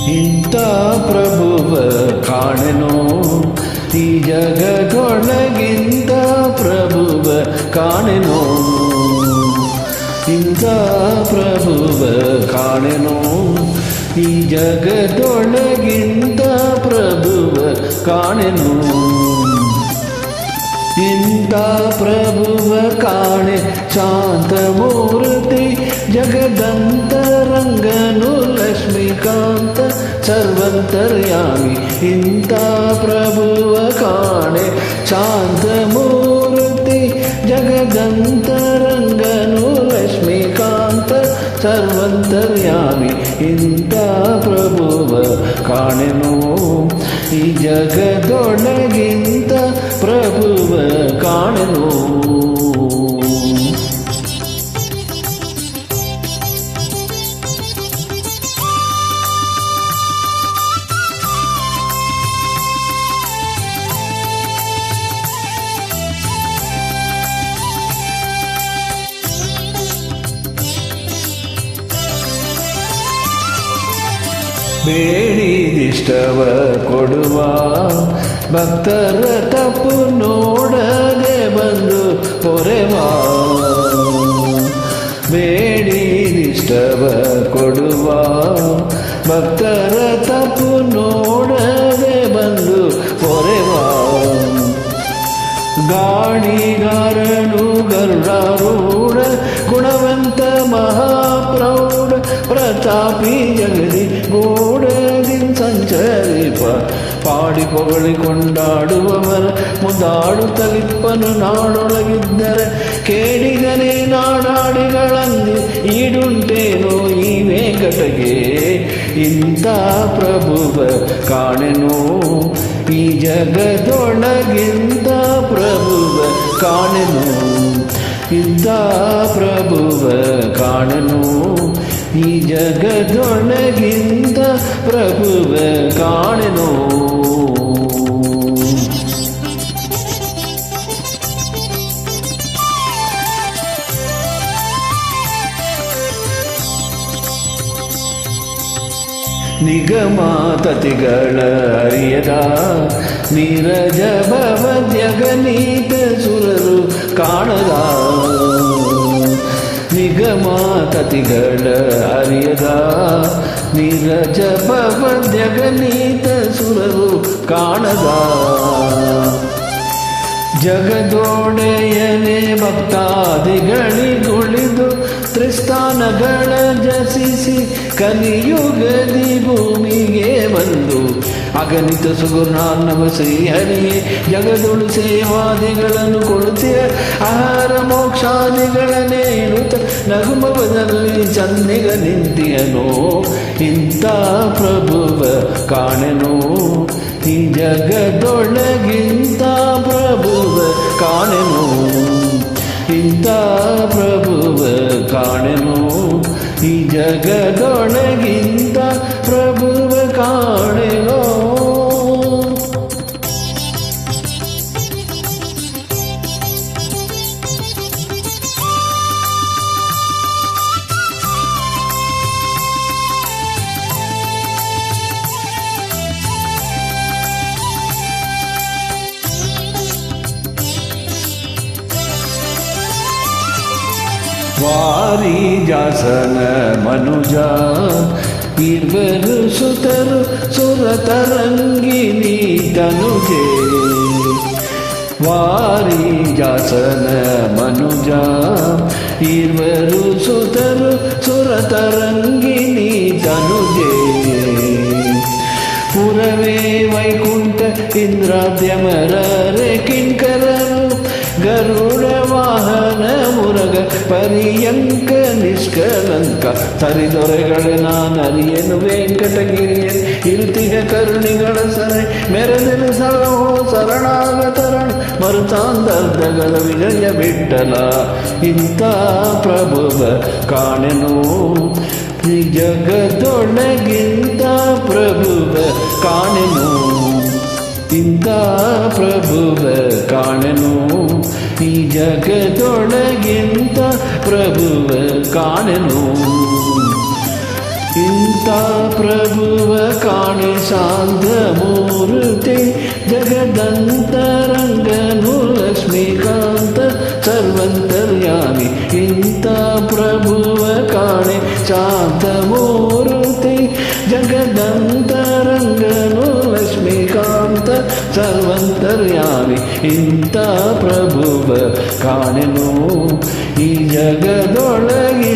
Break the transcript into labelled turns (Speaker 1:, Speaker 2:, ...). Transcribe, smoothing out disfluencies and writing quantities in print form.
Speaker 1: ಇಂಥ ಪ್ರಭುವ ಕಾಣೆನೋ ಈ ಜಗದೊಳಗಿಂತ ಪ್ರಭುವ ಕಾಣೆನೋ ಇಂಥ ಪ್ರಭುವ ಕಾಣೆನೋ ಈ ಜಗದೊಳಗಿಂತ ಪ್ರಭುವ ಕಾಣೆನೋ ಇಂಥ ಪ್ರಭುವ ಕಾಣೆ ಶಾಂತಮೂರ್ತಿ ಜಗದಂತರಂಗನು ಲಕ್ಷ್ಮೀಕಾಂತ ಸರ್ವಂತರ್ಯಾಮಿ ಇಂಥ ಪ್ರಭುವ ಕಾಣೆ ಶಾಂತಮೂರ್ತಿ ಜಗದಂತರಂಗನು ಲಕ್ಷ್ಮೀಕಾಂತ ಸರ್ವಂತರ್ಯಾಮಿ ಇಂಥ ಪ್ರಭುವ ಕಾಣೆನೋ ಈ ಜಗದೊಳಗಿಂತ ಪ್ರಭುವ ಕಾಣೆನೋ ಬೇಡಿದಿಷ್ಟವ ಕೊಡುವ ಭಕ್ತರ ತಪ್ಪು ನೋಡದೆ ಬಂದು ಪೊರೆವ ಬೇಡಿದಿಷ್ಟವ ಕೊಡುವ ಭಕ್ತರ ತಪ್ಪು ನೋಡದೆ ಬಂದು ಪೊರೆವ ಗಾಣಿಗಾರನು ಗರುಡಾರೂಢ ಗುಣವಂತ ಮಹಾಪ್ರೌಢ ಪ್ರತಾಪಿ ಜಗದಿ ಗೋಡದಿನ್ ಸಂಚರಿಪ ಪಾಡಿ ಪೊಗಳಿ ಕೊಂಡಾಡುವವರ ಮುದ್ದಾಡುತ್ತಲಿಪ್ಪನು ನಾಡೊಳಗಿದ್ದರೆ ಕೇಳಿದನೇ ನಾಡಾಡಿಗಳಂದಿ ಈಡುಂಟೇನೋ ಈ ವೆಂಕಟಗೆ ಇಂಥ ಪ್ರಭುವ ಕಾಣೆನೋ ಈ ಜಗದೊಳಗಿಂತ ಪ್ರಭುವ ಕಾಣೆನೋ ಇಂಥ ಪ್ರಭುವ ಕಾಣೆನೋ ಈ ಜಗದೊಳಗಿಂತ ಪ್ರಭುವ ಕಾಣೆನೋ ನಿಗಮಾತತಿಗಳ ಅರಿಯದ ನೀರಜ ಭವದ್ಯಗನೀತ ಸುರರು ಕಾಣದ ನಿಗಮಾತತಿಗಳ ಅರಿಯದ ನೀರಜ ಭವದ್ಯಗನೀತ ಸುರರು ಕಾಣದ ಜಗದೊಡೆಯನೆ ಭಕ್ತಾದಿಗಳಿಗುಳಿದು ತ್ರಿಸ್ಥಾನಗಳ ಜಸಿಸಿ ಕಲಿಯುಗದಿ ಭೂಮಿಗೆ ಬಂದು ಅಗಣಿತ ಸುಗುಣಾರ್ಣವ ಶ್ರೀಹರಿಯೇ ಜಗದೊಳು ಸೇವಾದಿಗಳನ್ನು ಕೊಡುತ್ತೀರ ಆಹಾರ ಮೋಕ್ಷಾದಿಗಳನ್ನೇ ಇರುತ್ತ ನಗುಮವದಲ್ಲಿ ಚನ್ನಿಗ ನಿಂತಿಯನೋ ಇಂಥ ಪ್ರಭುವ ಕಾಣೆನೋ ಈ ಜಗದೊಳಗಿಂತ ಪ್ರಭುವ ಕಾಣೆನೋ ಇಂಥ ಪ್ರಭುವ ಕಾಣೆನೋ ಈ ಜಗದೊಳಗಿಂತ ಪ್ರಭುವ ಕಾಣೆನೋ ವಾರಿ ಜಾಸನ ಮನುಜ ಇರ್ವರು ಸುತರು ಸುರತರಂಗಿನಿ ತನುಜೆ ವಾರಿ ಜಾಸನ ಮನುಜ ಇರ್ವರು ಸುತರು ಸುರತರಂಗಿನಿ ತನುಜೆ ಪುರವೇ ವೈಕುಂಠ ಇಂದ್ರಾದ್ಯಮರರೆ ಕಿಂಕರರು ಗರುಡ ವಾಹನ ಮುರಗ ಪರ್ಯಂಕ ನಿಷ್ಕಲಂಕ ತರಿದೊರೆಗಳ ನಾನರಿಯನು ವೆಂಕಟಗಿರಿಯ ಇಲ್ತಿಹ ಕರುಣಿಗಳ ಸರೆ ಮೆರೆದಿರು ಸರಹೋ ಶರಣಾಗತರಣ ಮರುತಾಂದರ್ಧಗಳ ವಿಜಯ ಬಿಟ್ಟಲ ಇಂಥ ಪ್ರಭುವ ಕಾಣೆನೋ ಈ ಜಗದೊಳಗಿಂತ ಪ್ರಭುವ ಕಾಣೆನೋ ಇಂಥ ಪ್ರಭುವ ಕಾಣೆನೋ ಈ ಜಗದೊಳಗಿಂತ ಪ್ರಭುವ ಕಾಣೆನೋ ಇಂಥ ಇಂಥ ಪ್ರಭುವ ಕಾಣೆ ಶಾಂತ ಮೂರ್ತಿ ಜಗದಂತರಂಗನು ಲಕ್ಷ್ಮೀಕಾಂತ ಸರ್ವಂತರ್ಯಾಮಿ ಇಂಥ ಪ್ರಭುವ ಕಾಣೆ ಶಾಂತ ಮೂರ್ತಿ ಜಗದಂತರಂಗನು ಲಕ್ಷ್ಮೀಕಾಂತ ಸರ್ವಂತರ್ಯಾಮಿ ಇಂಥ ಪ್ರಭುವ ಕಾಣೆನು ಈ ಜಗದೊಳಗೆ